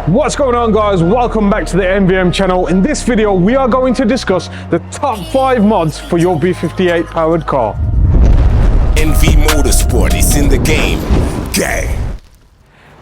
What's going on, guys? Welcome back to the MVM channel. In this video we are going to discuss the top 5 mods for your B58 powered car. NV Motorsport is in the game. Gang.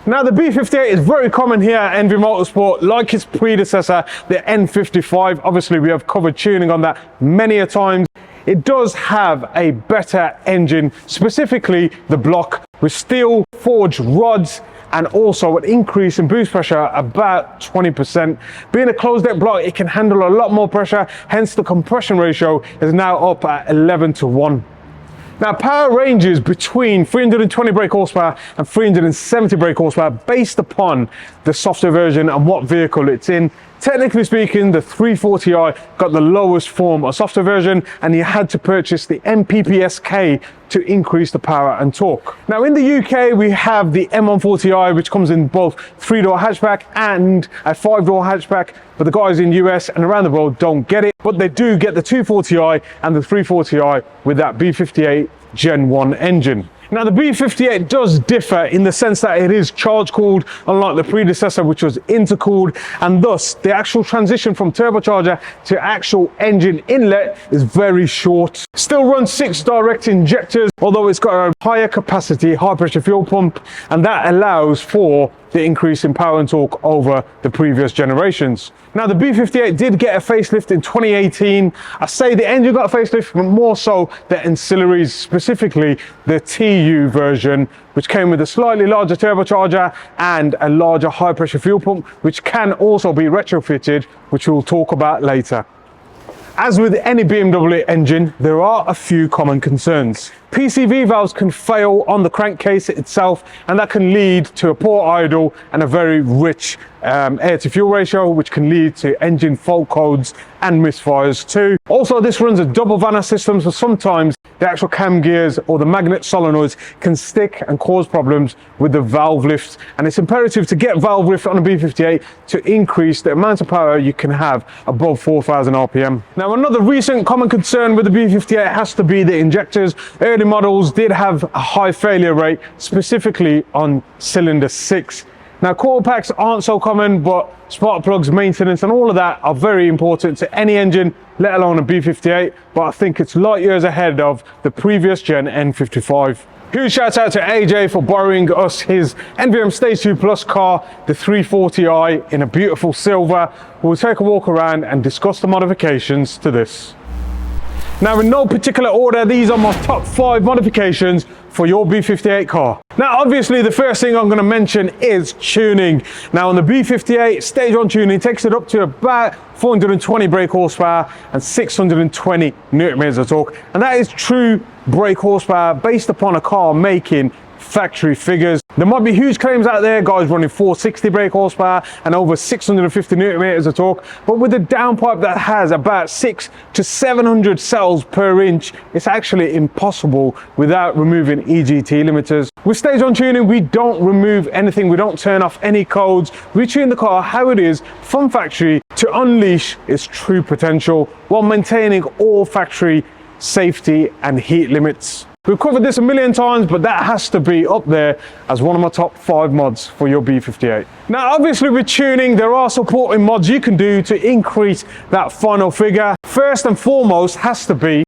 Now the B58 is very common here at NV Motorsport, like its predecessor, the N55. Obviously we have covered tuning on that many a times. It does have a better engine, specifically the block, with steel forged rods and also an increase in boost pressure about 20%. Being a closed deck block, it can handle a lot more pressure, hence the compression ratio is now up at 11:1. Now power ranges between 320 brake horsepower and 370 brake horsepower based upon the softer version and what vehicle it's in. Technically speaking, the 340i got the lowest form of softer version, and you had to purchase the MPPSK to increase the power and torque. Now in the UK we have the M140i, which comes in both 3-door hatchback and a 5-door hatchback, but the guys in US and around the world don't get it, but they do get the 240i and the 340i with that B58 Gen 1 engine. Now the B58 does differ in the sense that it is charge cooled, unlike the predecessor which was intercooled, and thus the actual transition from turbocharger to actual engine inlet is very short. Still runs 6 direct injectors, although it's got a higher capacity high pressure fuel pump, and that allows for the increase in power and torque over the previous generations. Now the B58 did get a facelift in 2018. I say the engine got a facelift, but more so the ancillaries, specifically the TU version, which came with a slightly larger turbocharger and a larger high pressure fuel pump, which can also be retrofitted, which we'll talk about later. As with any BMW engine, there are a few common concerns. PCV valves can fail on the crankcase itself, and that can lead to a poor idle and a very rich air to fuel ratio, which can lead to engine fault codes and misfires too. Also, this runs a double vanna system, so sometimes the actual cam gears or the magnet solenoids can stick and cause problems with the valve lift, and it's imperative to get valve lift on a B58 to increase the amount of power you can have above 4,000 RPM. Now another recent common concern with the B58 has to be the injectors. Early models did have a high failure rate, specifically on cylinder 6. Now quarter packs aren't so common, but spark plugs, maintenance and all of that are very important to any engine, let alone a B58, but I think it's light years ahead of the previous gen N55. Huge shout out to AJ for borrowing us his NVM Stage 2 Plus car, the 340i in a beautiful silver. We'll take a walk around and discuss the modifications to this. Now in no particular order, these are my top 5 modifications for your B58 car. Now obviously the first thing I'm going to mention is tuning. Now on the B58, stage 1 tuning takes it up to about 420 brake horsepower and 620 Newton meters of torque, and that is true brake horsepower based upon a car making factory figures. There might be huge claims out there, guys running 460 brake horsepower and over 650 Newton meters of torque, but with a downpipe that has about 600 to 700 cells per inch, it's actually impossible without removing EGT limiters. With stage 1 tuning, we don't remove anything, we don't turn off any codes. We tune the car how it is from factory to unleash its true potential while maintaining all factory safety and heat limits. We've covered this a million times, but that has to be up there as one of my top 5 mods for your B58. Now obviously with tuning, there are supporting mods you can do to increase that final figure. First and foremost has to be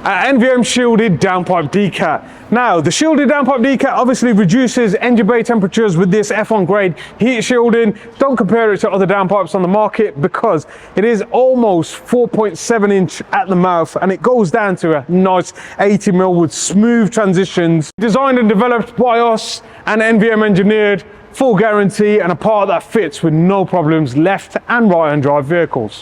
NVM shielded downpipe decat. Now the shielded downpipe decat obviously reduces engine bay temperatures with this F1 grade heat shielding. Don't compare it to other downpipes on the market because it is almost 4.7 inch at the mouth, and it goes down to a nice 80mm with smooth transitions. Designed and developed by us and NVM engineered, full guarantee, and a part that fits with no problems left and right hand drive vehicles.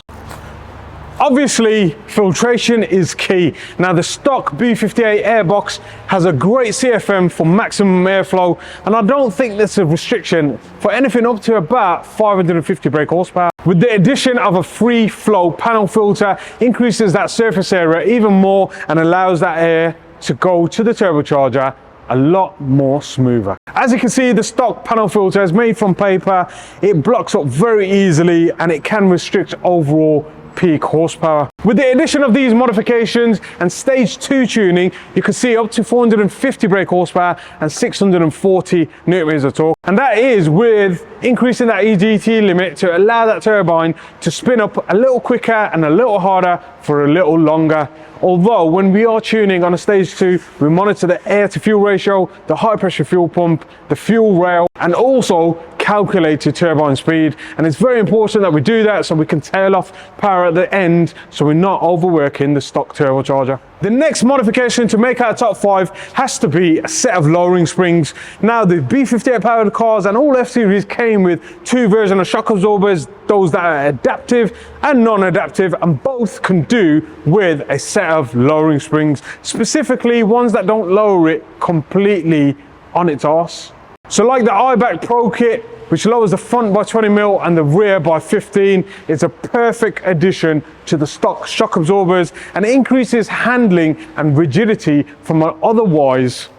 Obviously, filtration is key. Now the stock B58 airbox has a great CFM for maximum airflow, and I don't think there's a restriction for anything up to about 550 brake horsepower. With the addition of a free flow panel filter, increases that surface area even more and allows that air to go to the turbocharger a lot more smoother. As you can see, the stock panel filter is made from paper. It blocks up very easily and it can restrict overall peak horsepower. With the addition of these modifications and stage 2 tuning, you can see up to 450 brake horsepower and 640 Nm of torque. And that is with increasing that EGT limit to allow that turbine to spin up a little quicker and a little harder for a little longer. Although when we are tuning on a stage 2, we monitor the air to fuel ratio, the high pressure fuel pump, the fuel rail, and also calculated turbine speed. And it's very important that we do that so we can tail off power at the end, so we're not overworking the stock turbocharger. The next modification to make our top 5 has to be a set of lowering springs. Now, the B58 powered cars and all F-Series came with 2 versions of shock absorbers, those that are adaptive and non-adaptive, and both can do with a set of lowering springs, specifically ones that don't lower it completely on its arse. So like the iBack Pro kit, which lowers the front by 20mm and the rear by 15, is a perfect addition to the stock shock absorbers and increases handling and rigidity from an otherwise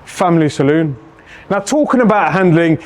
family saloon. Now, talking about handling,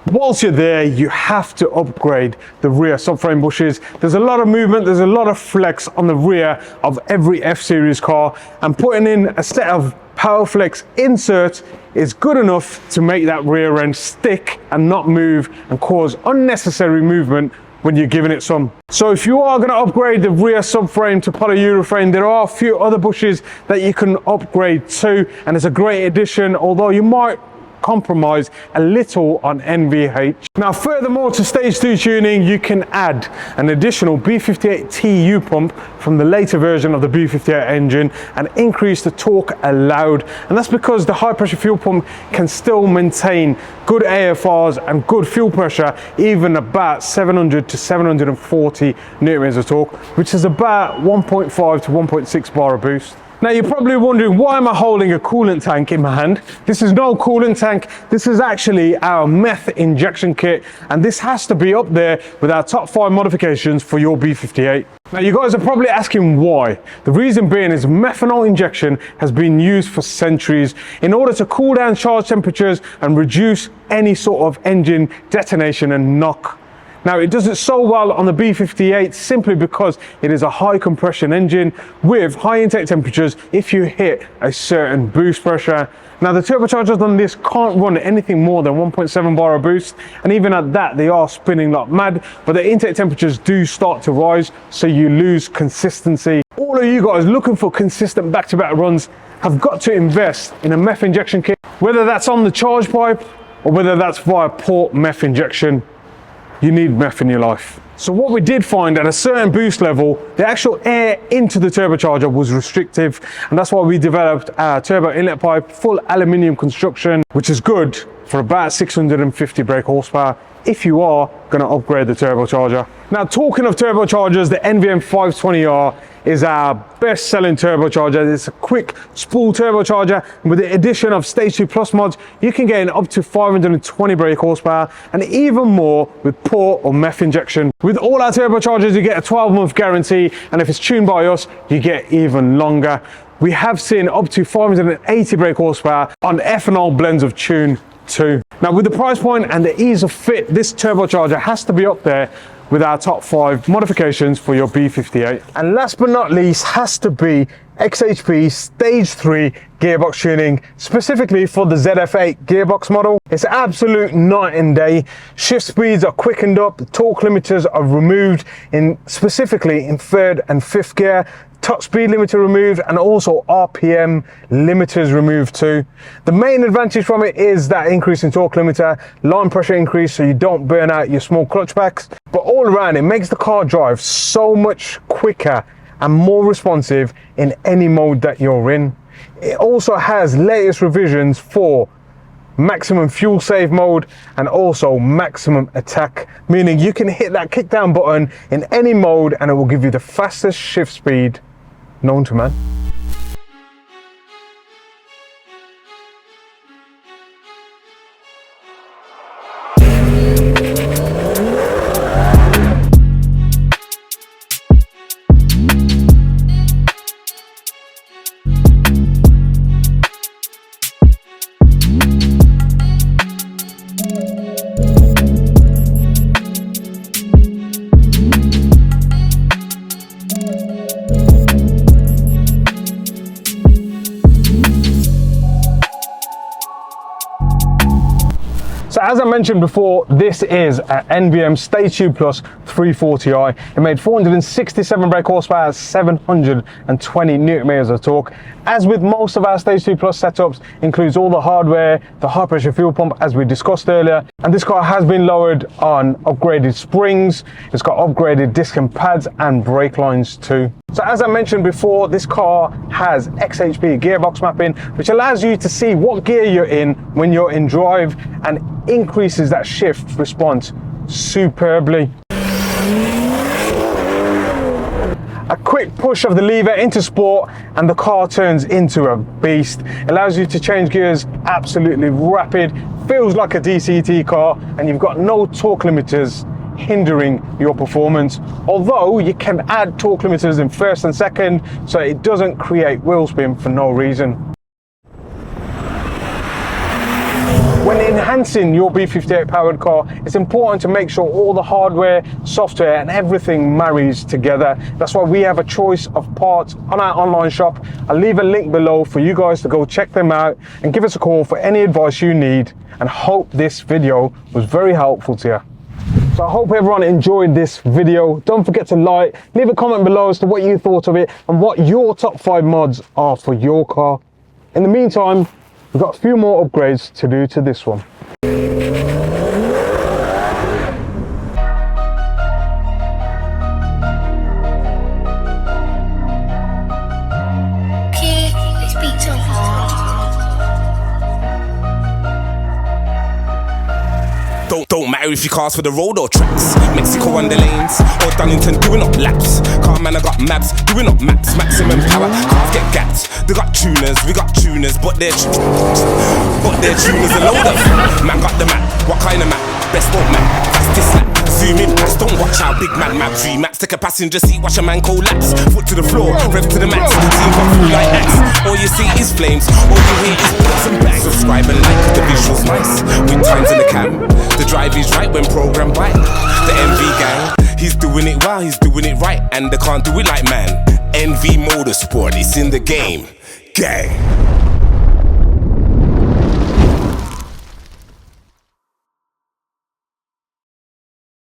whilst you're there, you have to upgrade the rear subframe bushes. There's a lot of movement, there's a lot of flex on the rear of every F-Series car, and putting in a set of PowerFlex inserts is good enough to make that rear end stick and not move and cause unnecessary movement when you're giving it some. So if you are going to upgrade the rear subframe to polyurethane, there are a few other bushes that you can upgrade to, and it's a great addition, although you might compromise a little on NVH. Now, furthermore, to stage 2 tuning, you can add an additional B58 TU pump from the later version of the B58 engine and increase the torque allowed. And that's because the high pressure fuel pump can still maintain good AFRs and good fuel pressure, even about 700 to 740 Nm of torque, which is about 1.5 to 1.6 bar of boost. Now, you're probably wondering, why am I holding a coolant tank in my hand? This is no coolant tank. This is actually our Methanol Injection kit, and this has to be up there with our top 5 modifications for your B58. Now, you guys are probably asking why. The reason being is methanol injection has been used for centuries in order to cool down charge temperatures and reduce any sort of engine detonation and knock. Now, it does it so well on the B58 simply because it is a high compression engine with high intake temperatures if you hit a certain boost pressure. Now, the turbochargers on this can't run anything more than 1.7 bar of boost, and even at that they are spinning like mad, but the intake temperatures do start to rise, so you lose consistency. All of you guys looking for consistent back-to-back runs have got to invest in a meth injection kit, whether that's on the charge pipe or whether that's via port meth injection. You need meth in your life. So what we did find, at a certain boost level, the actual air into the turbocharger was restrictive, and that's why we developed our turbo inlet pipe, full aluminium construction, which is good for about 650 brake horsepower if you are going to upgrade the turbocharger. Now, talking of turbochargers, the NVM 520R is our best selling turbocharger. It's a quick spool turbocharger, and with the addition of stage 2 plus mods, you can get up to 520 brake horsepower and even more with port or meth injection. With all our turbochargers, you get a 12-month guarantee, and if it's tuned by us, you get even longer. We have seen up to 580 brake horsepower on ethanol blends of tune too. Now, with the price point and the ease of fit, this turbocharger has to be up there with our top 5 modifications for your B58. And last but not least has to be XHP Stage 3 gearbox tuning, specifically for the ZF8 gearbox model. It's absolute night and day. Shift speeds are quickened up, the torque limiters are removed, specifically in 3rd and 5th gear. Top speed limiter removed, and also RPM limiters removed too. The main advantage from it is that increase in torque limiter, line pressure increase so you don't burn out your small clutch packs, but all around it makes the car drive so much quicker and more responsive in any mode that you're in. It also has latest revisions for maximum fuel save mode and also maximum attack, meaning you can hit that kick down button in any mode and it will give you the fastest shift speed known to man. mentioned before, this is an NVM Stage 2 Plus 340i. It made 467 brake horsepower, 720 Newton meters of torque. As with most of our Stage 2 Plus setups, includes all the hardware, the high pressure fuel pump as we discussed earlier. And this car has been lowered on upgraded springs. It's got upgraded disc and pads and brake lines too. So as I mentioned before, this car has XHP gearbox mapping, which allows you to see what gear you're in when you're in drive and increases that shift response superbly. A quick push of the lever into sport and the car turns into a beast. It allows you to change gears absolutely rapid, feels like a DCT car, and you've got no torque limiters hindering your performance. Although you can add torque limiters in first and second, so it doesn't create wheel spin for no reason. When enhancing your B58 powered car, it's important to make sure all the hardware, software and everything marries together. That's why we have a choice of parts on our online shop. I'll leave a link below for you guys to go check them out and give us a call for any advice you need, and hope this video was very helpful to you. So I hope everyone enjoyed this video. Don't forget to like, leave a comment below as to what you thought of it and what your top 5 mods are for your car. In the meantime, we've got a few more upgrades to do to this one. Don't matter if you cars for the road or tracks. Mexico on the lanes or Dunnington doing up laps. Car man, I got Mabz doing up maps. Maximum power, cars get gapped. They got tuners, we got tuners, but they're tuners a load of. Man got the map, what kind of map? Best don't map, fastest lap. Zoom in, pass, don't watch how big man map. 3 maps, take a passenger seat, watch a man collapse. Foot to the floor, rev to the max. Team got through like axe. All you see is flames, all you hear is bullets and bangs. Subscribe and like, the visual's nice. With times in the cam, the drive is right when programmed by the MV gang. He's doing it well, he's doing it right, and they can't do it like man. NV Motorsport, it's in the game. Gang.